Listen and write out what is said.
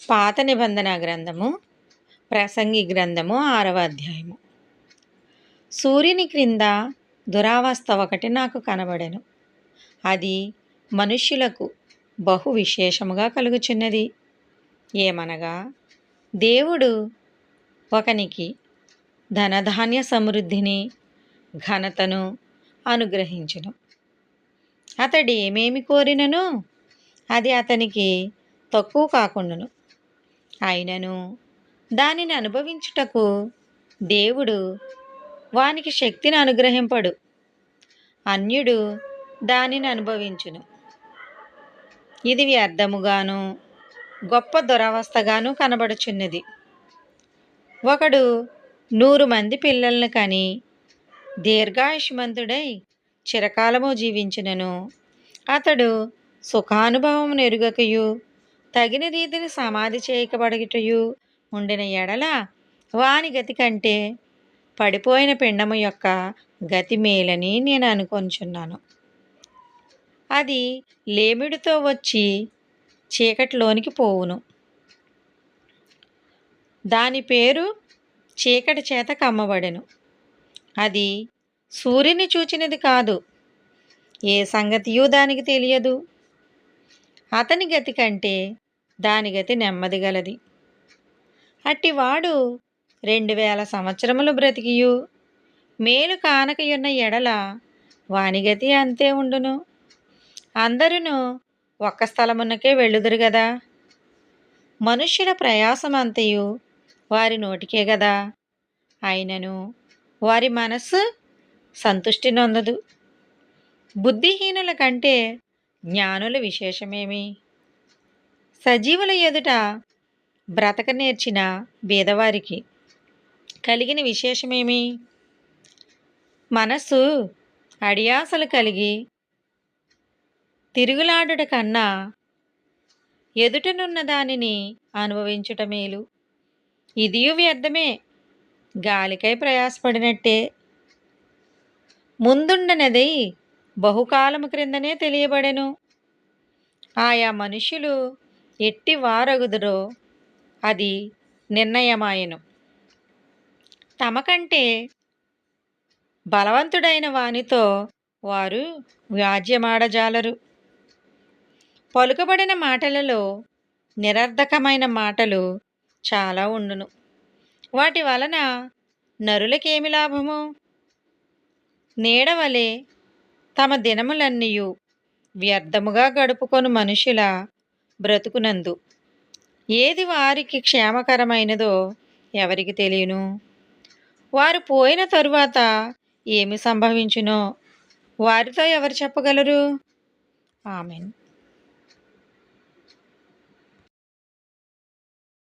పాత నిబంధన గ్రంథము ప్రసంగి గ్రంథము 6వ అధ్యాయము. సూర్యుని క్రింద దురావస్థ ఒకటి నాకు కనబడెను. అది మనుష్యులకు బహు విశేషముగా కలుగుచున్నది. ఏమనగా, దేవుడు ఒకనికి ధనధాన్య సమృద్ధిని ఘనతను అనుగ్రహించును. అతడు ఏమేమి కోరినను అది అతనికి తక్కువ కాకుండాను. అయినను దానిని అనుభవించుటకు దేవుడు వానికి శక్తిని అనుగ్రహింపడు. అన్యుడు దానిని అనుభవించును. ఇది వ్యర్థముగాను గొప్ప దురవస్థగాను కనబడుచున్నది. ఒకడు 100 మంది పిల్లలను కని దీర్ఘాయుష్మంతుడై చిరకాలము జీవించినను అతడు సుఖానుభవం నెరుగకయు తగిన రీతిని సమాధి చేయకబడటయు ఉండిన ఎడల వాని గతి కంటే పడిపోయిన పిండము యొక్క గతి మేలని నేను అనుకొనుచున్నాను. అది లేమిడితో వచ్చి చీకటిలోనికి పోవును. దాని పేరు చీకటి చేత కమ్మబడెను. అది సూర్యుని చూచినది కాదు, ఏ సంగతియూ దానికి తెలియదు. అతని గతి కంటే దాని గతి నెమ్మది గలది. అట్టివాడు 2000 సంవత్సరములు బ్రతికియు మేలు కానకయున్న ఎడల వాని గతి అంతే ఉండును. అందరూ ఒక్క స్థలమునకే వెళ్ళుదురు గదా. మనుష్యుల ప్రయాసమంతయు వారి నోటికే గదా. అయినను వారి మనస్సు సంతుష్టి నొందదు. బుద్ధిహీనుల కంటే జ్ఞానుల విశేషమేమి? సజీవుల ఎదుట బ్రతక నేర్చిన బీదవారికి కలిగిన విశేషమేమి? మనస్సు అడియాసలు కలిగి తిరుగులాడుట కన్నా ఎదుటనున్న దానిని అనుభవించుట మేలు. ఇదియు వ్యర్థమే, గాలికై ప్రయాసపడినట్టే. ముందుండనది బహుకాలము క్రిందనే తెలియబడెను. ఆయా మనుష్యులు ఎట్టి వారగుదురో అది నిర్ణయమాయెను. తమకంటే బలవంతుడైన వానితో వారు వ్యాజ్యమాడజాలరు. పలుకబడిన మాటలలో నిరర్ధకమైన మాటలు చాలా ఉండును. వాటి వలన నరులకేమి లాభము? నీడవలే తమ దినములన్నీయు వ్యర్థముగా గడుపుకొను మనుషుల బ్రతుకునందు ఏది వారికి క్షేమకరమైనదో ఎవరికి తెలియను. వారు పోయిన తరువాత ఏమి సంభవించునో వారితో ఎవరు చెప్పగలరు? ఆమేన్.